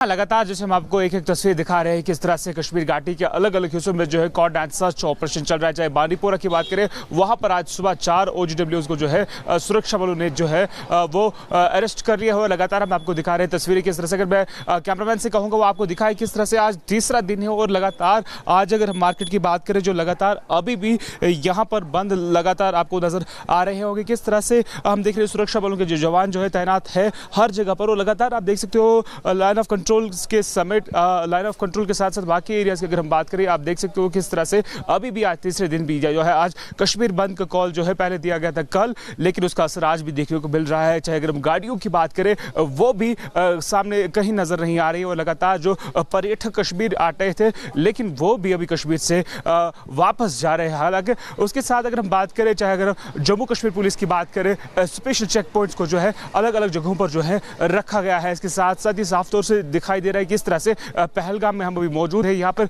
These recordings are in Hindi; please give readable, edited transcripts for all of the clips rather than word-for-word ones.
लगातार जैसे हम आपको एक एक तस्वीर दिखा रहे हैं किस तरह से कश्मीर घाटी के अलग अलग हिस्सों में जो है कॉर्ड सर्च ऑपरेशन चल रहा है। चाहे बांदीपोरा की बात करें, वहां पर आज सुबह 4 OGWs को जो है सुरक्षा बलों ने जो है वो अरेस्ट कर लिया हुआ। लगातार हम आपको दिखा रहे हैं तस्वीरें किस तरह से। अगर मैं कैमरामैन से कहूँगा वो आपको दिखाए किस तरह से आज तीसरा दिन है और लगातार आज अगर हम मार्केट की बात करें जो लगातार अभी भी यहाँ पर बंद लगातार आपको नजर आ रहे होंगे। किस तरह से हम देख रहे हैं सुरक्षा बलों के जो जवान जो है तैनात है हर जगह पर, और लगातार आप देख सकते हो लाइन ऑफ कंट्रोल के समेत लाइन ऑफ कंट्रोल के साथ साथ बाकी एरियाज की अगर हम बात करें, आप देख सकते हो किस तरह से अभी भी आज तीसरे दिन भी जो है आज कश्मीर बंद का कॉल जो है पहले दिया गया था कल, लेकिन उसका असर आज भी देखने को मिल रहा है। चाहे अगर हम गाड़ियों की बात करें वो भी सामने कहीं नजर नहीं आ रही, और लगातार जो पर्यटक कश्मीर आते थे लेकिन वो भी अभी कश्मीर से वापस जा रहे हैं। हालांकि उसके साथ अगर हम बात करें, चाहे अगर जम्मू कश्मीर पुलिस की बात करें, स्पेशल चेक पॉइंट्स को जो है अलग अलग जगहों पर जो है रखा गया है। इसके साथ साथ ही साफ तौर से दिखाई दे रहा है किस तरह से पहलगाम में हम अभी मौजूद है। यहाँ पर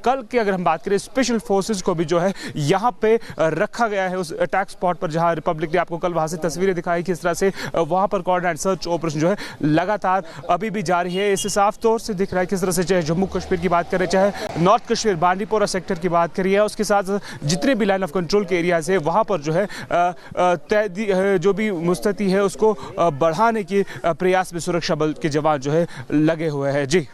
कल की अगर हम बात करें स्पेशल फोर्सेस को भी जो है यहाँ पे रखा गया है उस अटैक स्पॉट पर, जहाँ रिपब्लिक ने आपको कल वहां से तस्वीरें दिखाई किस तरह से वहां पर कॉर्ड सर्च ऑपरेशन जो है लगातार अभी भी जारी है। इससे साफ तौर से दिख रहा है किस तरह से चाहे जम्मू कश्मीर की बात करें, चाहे नॉर्थ कश्मीर बांदीपोरा सेक्टर की बात करिए, उसके साथ जितने भी लाइन ऑफ कंट्रोल के एरियाज है वहां पर जो है जो भी मुस्तैदी है उसको बढ़ाने के प्रयास में सुरक्षा बल के जवान जो है लगे हुए हैं। जी,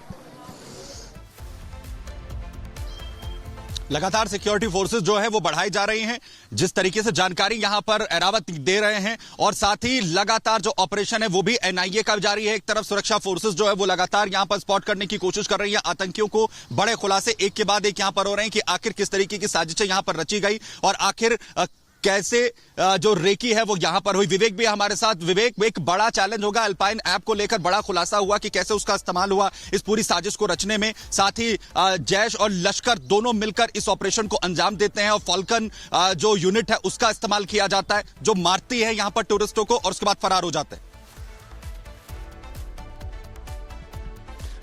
लगातार सिक्योरिटी फोर्सेस जो है वो बढ़ाई जा रही हैं, जिस तरीके से जानकारी यहां पर एरावत दे रहे हैं, और साथ ही लगातार जो ऑपरेशन है वो भी NIA का जारी है। एक तरफ सुरक्षा फोर्सेस जो है वो लगातार यहां पर स्पॉट करने की कोशिश कर रही है आतंकियों को। बड़े खुलासे एक के बाद एक यहां पर हो रहे हैं कि आखिर किस तरीके की साजिशें यहां पर रची गई और आखिर कैसे जो रेकी है वो यहां पर हुई। विवेक भी हमारे साथ। विवेक, एक बड़ा चैलेंज होगा अल्पाइन ऐप को लेकर, बड़ा खुलासा हुआ कि कैसे उसका इस्तेमाल हुआ इस पूरी साजिश को रचने में। साथ ही जैश और लश्कर दोनों मिलकर इस ऑपरेशन को अंजाम देते हैं, और फॉल्कन जो यूनिट है उसका इस्तेमाल किया जाता है जो मारती है यहां पर टूरिस्टों को और उसके बाद फरार हो जाते हैं।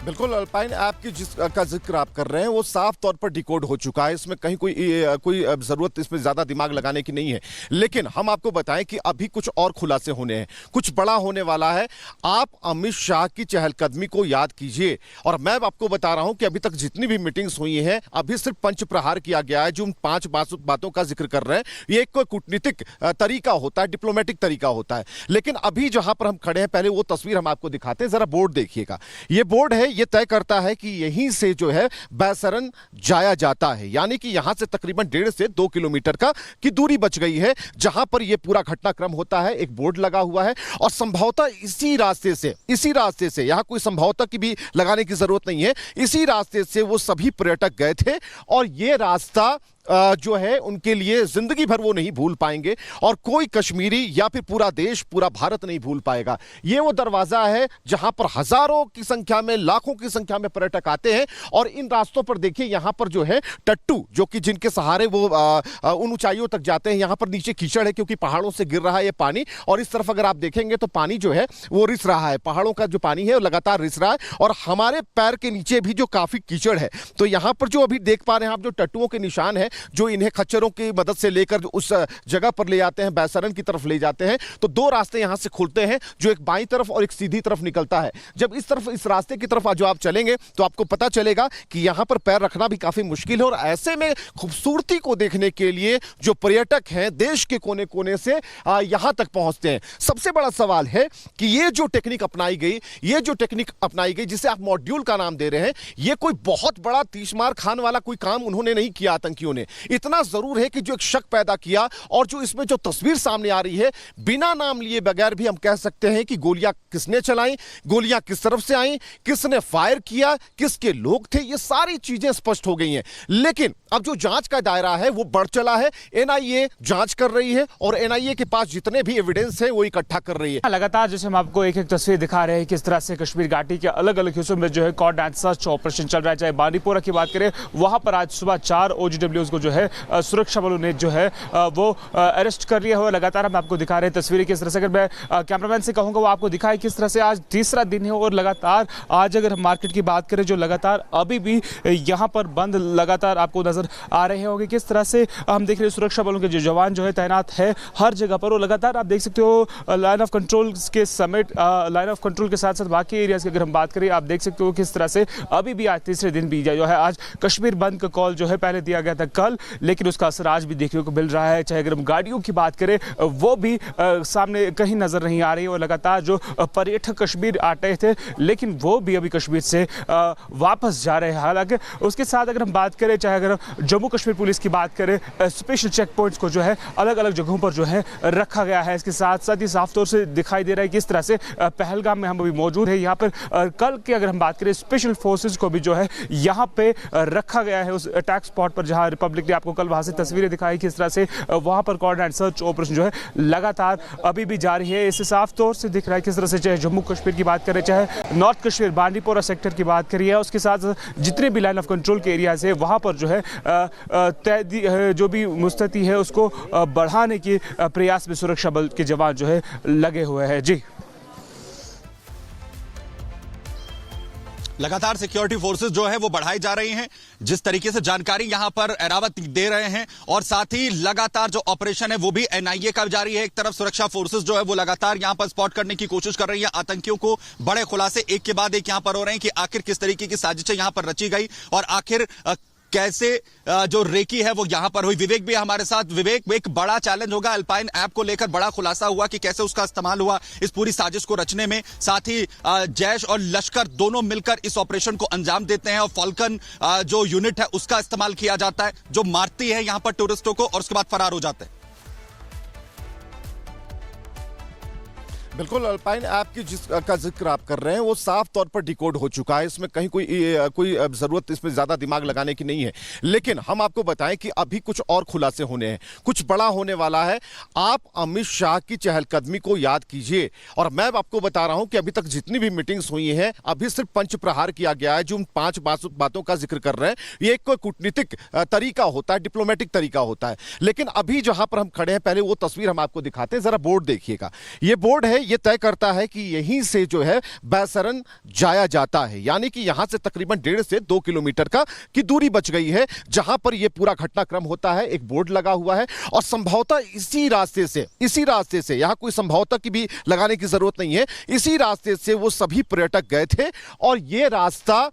बिल्कुल, अल्पाइन ऐप की जिसका जिक्र आप कर रहे हैं वो साफ तौर पर डिकोड हो चुका है। इसमें कहीं कोई जरूरत इसमें ज्यादा दिमाग लगाने की नहीं है। लेकिन हम आपको बताएं कि अभी कुछ और खुलासे होने हैं, कुछ बड़ा होने वाला है। आप अमित शाह की चहलकदमी को याद कीजिए, और मैं आपको बता रहा हूं कि अभी तक जितनी भी मीटिंग्स हुई हैं अभी सिर्फ पंच प्रहार किया गया है। जो 5 बातों का जिक्र कर रहे हैं ये एक कूटनीतिक तरीका होता है, डिप्लोमेटिक तरीका होता है। लेकिन अभी जहां पर हम खड़े हैं, पहले वो तस्वीर हम आपको दिखाते हैं, जरा बोर्ड देखिएगा। ये बोर्ड है, ये तय करता है कि यहीं से जो है बैसरन जाया जाता है, यानी कि यहां से तकरीबन 1.5 से 2 किलोमीटर का की दूरी बच गई है जहां पर यह पूरा घटनाक्रम होता है। एक बोर्ड लगा हुआ है और संभवतः इसी रास्ते से यहां कोई संभवतः की भी लगाने की जरूरत नहीं है, इसी रास्ते से वो सभी पर्यटक गए थे, और यह रास्ता जो है उनके लिए जिंदगी भर वो नहीं भूल पाएंगे, और कोई कश्मीरी या फिर पूरा देश, पूरा भारत नहीं भूल पाएगा। ये वो दरवाजा है जहां पर हजारों की संख्या में, लाखों की संख्या में पर्यटक आते हैं। और इन रास्तों पर देखिए, यहां पर जो है टट्टू, जो कि जिनके सहारे वो उन ऊंचाइयों तक जाते हैं, यहां पर नीचे कीचड़ है क्योंकि पहाड़ों से गिर रहा है ये पानी, और इस तरफ अगर आप देखेंगे तो पानी जो है वो रिस रहा है, पहाड़ों का जो पानी है वो लगातार रिस रहा है, और हमारे पैर के नीचे भी जो काफी कीचड़ है। तो यहां पर जो अभी देख पा रहे हैं आप, जो टट्टुओं के निशान है, जो इन्हें खच्चरों की मदद से लेकर उस जगह पर ले जाते हैं, बैसरन की तरफ ले जाते हैं। तो 2 रास्ते यहां से खुलते हैं, जो एक बाईं तरफ और एक सीधी तरफ निकलता है। जब इस रास्ते की तरफ जो आप चलेंगे तो आपको पता चलेगा कि यहां पर पैर रखना भी काफी मुश्किल है, और ऐसे में खूबसूरती को देखने के लिए जो पर्यटक हैं देश के कोने कोने से यहां तक पहुंचते हैं। सबसे बड़ा सवाल है कि ये जो टेक्निक अपनाई गई, जिसे आप मॉड्यूल का नाम दे रहे हैं, ये कोई बहुत बड़ा तीसमार खान वाला कोई काम उन्होंने नहीं किया आतंकियों ने। इतना जरूर है कि जो एक शक पैदा किया, और जो इसमें जो तस्वीर सामने आ रही है, बिना नाम लिए बगैर भी हम कह सकते हैं कि गोलियां किसने चलाई, गोलियां किस तरफ से आई, किसने फायर किया, किसके लोग थे, ये सारी चीजें स्पष्ट हो गई हैं। लेकिन अब जो जांच का दायरा है वो बढ़ चला है। NIA जांच कर रही है, और NIA के पास जितने भी एविडेंस है वो इकट्ठा कर रही है। लगातार जैसे हम आपको एक एक तस्वीर दिखा रहे हैं किस तरह से कश्मीर घाटी के अलग अलग हिस्सों में जो है कॉर्ड सर्च ऑपरेशन चल रहा है। चाहे बांदीपोरा की बात करें, वहां पर आज सुबह 4 OGWs को जो है सुरक्षा बलों ने जो है वो अरेस्ट कर लिया हुआ। लगातार हम आपको दिखा रहे हैं तस्वीरें किस तरह से। अगर मैं कैमरामैन से कहूँगा वो आपको दिखाए किस तरह से आज तीसरा दिन है और लगातार आज अगर हम मार्केट की बात करें जो लगातार अभी भी यहाँ पर बंद लगातार आपको नजर आ रहे होंगे। किस तरह से हम देख रहे हैं सुरक्षा बलों के जो जवान जो है तैनात है हर जगह पर, और लगातार आप देख सकते हो लाइन ऑफ कंट्रोल के समेत लाइन ऑफ कंट्रोल के साथ साथ बाकी एरियाज की अगर हम बात करें आप देख सकते हो किस तरह से अभी भी आज तीसरे दिन भी जो है आज कश्मीर बंद का कॉल जो है पहले दिया गया था कल, लेकिन उसका असर आज भी देखने को मिल रहा है। चाहे अगर हम गाड़ियों की बात करें वो भी सामने कहीं नजर नहीं आ रही और लगातार जो पर्यटक कश्मीर आते थे लेकिन वो भी अभी कश्मीर से वापस जा रहे हैं। हालांकि उसके साथ अगर हम बात करें चाहे अगर जम्मू कश्मीर पुलिस की बात करें स्पेशल चेक पॉइंट्स को जो है अलग अलग जगहों पर जो है रखा गया है। इसके साथ साथ ही साफ तौर से दिखाई दे रहा है किस तरह से पहलगाम में हम अभी मौजूद है। यहाँ पर कल की अगर हम बात करें स्पेशल फोर्सेस को भी जो है यहाँ पे रखा गया है उस अटैक स्पॉट पर जहाँ रिपब्लिक ने आपको कल वहां से तस्वीरें दिखाई किस तरह से वहां पर कोऑर्डिनेट सर्च ऑपरेशन जो है लगातार अभी भी जारी है। इससे साफ तौर से दिख रहा है किस तरह से चाहे जम्मू कश्मीर की बात करें चाहे नॉर्थ कश्मीर बांडीपोरा सेक्टर की बात करिए, उसके साथ जितने भी लाइन ऑफ कंट्रोल के एरियाज है वहां पर जो है जो भी मुस्तैदी है उसको बढ़ाने के प्रयास में सुरक्षा बल के जवान जो है लगे हुए हैं। जी, लगातार सिक्योरिटी फोर्सेस जो है वो बढ़ाई जा रही हैं, जिस तरीके से जानकारी यहां पर एरावत दे रहे हैं, और साथ ही लगातार जो ऑपरेशन है वो भी एनआईए का जारी है। एक तरफ सुरक्षा फोर्सेस जो है वो लगातार यहां पर स्पॉट करने की कोशिश कर रही है आतंकियों को। बड़े खुलासे एक के बाद एक यहां पर हो रहे हैं कि आखिर किस तरीके की साजिशें यहां पर रची गई और आखिर कैसे जो रेकी है वो यहां पर हुई। विवेक भी हमारे साथ। विवेक, एक बड़ा चैलेंज होगा अल्पाइन ऐप को लेकर, बड़ा खुलासा हुआ कि कैसे उसका इस्तेमाल हुआ इस पूरी साजिश को रचने में। साथ ही जैश और लश्कर दोनों मिलकर इस ऑपरेशन को अंजाम देते हैं और फॉल्कन जो यूनिट है उसका इस्तेमाल किया जाता है जो मारती है यहां पर टूरिस्टों को और उसके बाद फरार हो जाते हैं। बिल्कुल, अल्पाइन ऐप की जिसका जिक्र आप कर रहे हैं वो साफ तौर पर डिकोड हो चुका है। इसमें कहीं कोई जरूरत इसमें ज्यादा दिमाग लगाने की नहीं है, लेकिन हम आपको बताएं कि अभी कुछ और खुलासे होने हैं, कुछ बड़ा होने वाला है। आप अमित शाह की चहलकदमी को याद कीजिए और मैं आपको बता रहा हूं कि अभी तक जितनी भी मीटिंग्स हुई हैं अभी सिर्फ पंच प्रहार किया गया है। जो 5 बातों का जिक्र कर रहे हैं ये एक कूटनीतिक तरीका होता है, डिप्लोमेटिक तरीका होता है। लेकिन अभी जहां पर हम खड़े हैं पहले वो तस्वीर हम आपको दिखाते हैं, जरा बोर्ड देखिएगा। ये बोर्ड है, ये तय करता है कि यहीं से जो है बैसरन जाया जाता है, यानी कि यहां से तकरीबन 1.5 से 2 किलोमीटर की दूरी बच गई है जहां पर यह पूरा घटनाक्रम होता है। एक बोर्ड लगा हुआ है और संभवतः इसी रास्ते से यहां कोई संभवतः की भी लगाने की जरूरत नहीं है, इसी रास्ते से वो सभी पर्यटक गए थे और यह रास्ता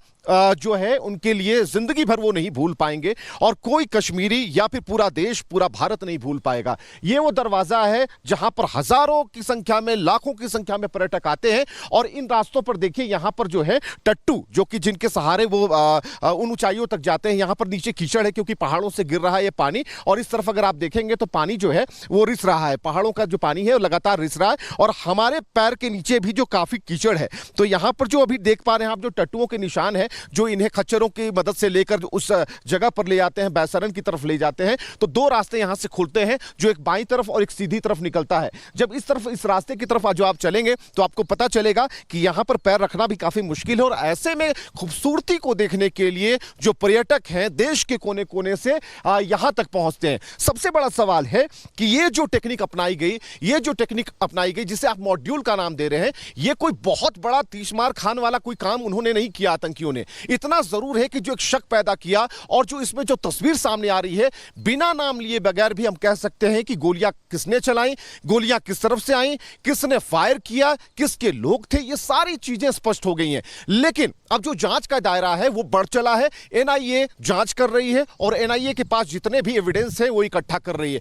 जो है उनके लिए जिंदगी भर वो नहीं भूल पाएंगे और कोई कश्मीरी या फिर पूरा देश, पूरा भारत नहीं भूल पाएगा। ये वो दरवाजा है जहां पर हजारों की संख्या में, लाखों की संख्या में पर्यटक आते हैं और इन रास्तों पर देखिए यहां पर जो है टट्टू, जो कि जिनके सहारे वो उन ऊंचाइयों तक जाते हैं। यहां पर नीचे कीचड़ है क्योंकि पहाड़ों से गिर रहा है ये पानी, और इस तरफ अगर आप देखेंगे तो पानी जो है वो रिस रहा है, पहाड़ों का जो पानी है वो लगातार रिस रहा है और हमारे पैर के नीचे भी जो काफी कीचड़ है। तो यहां पर जो अभी देख पा रहे हैं आप, जो टट्टुओं के निशान है जो इन्हें खच्चरों की मदद से लेकर उस जगह पर ले जाते हैं, बैसरन की तरफ ले जाते हैं। तो 2 रास्ते यहां से खुलते हैं, जो एक बाईं तरफ और एक सीधी तरफ निकलता है। जब इस रास्ते की तरफ जो आप चलेंगे तो आपको पता चलेगा कि यहां पर पैर रखना भी काफी मुश्किल है और ऐसे में खूबसूरती को देखने के लिए जो पर्यटक हैं देश के कोने कोने से यहां तक पहुंचते हैं। सबसे बड़ा सवाल है कि ये जो टेक्निक अपनाई गई, जिसे आप मॉड्यूल का नाम दे रहे हैं, ये कोई बहुत बड़ा तीसमार खान वाला कोई काम उन्होंने नहीं किया आतंकियों ने। इतना जरूर है कि जो एक शक पैदा किया और जो इसमें जो तस्वीर सामने आ रही है, बिना नाम लिए बगैर भी हम कह सकते हैं कि गोलियां किसने चलाई, गोलियां किस तरफ से आई, किसने फायर किया, किसके लोग थे, ये सारी चीजें स्पष्ट हो गई हैं। लेकिन अब जो जांच का दायरा है वो बढ़ चला है। एनआईए जांच कर रही है और एनआईए के पास जितने भी एविडेंस है वो इकट्ठा कर रही है।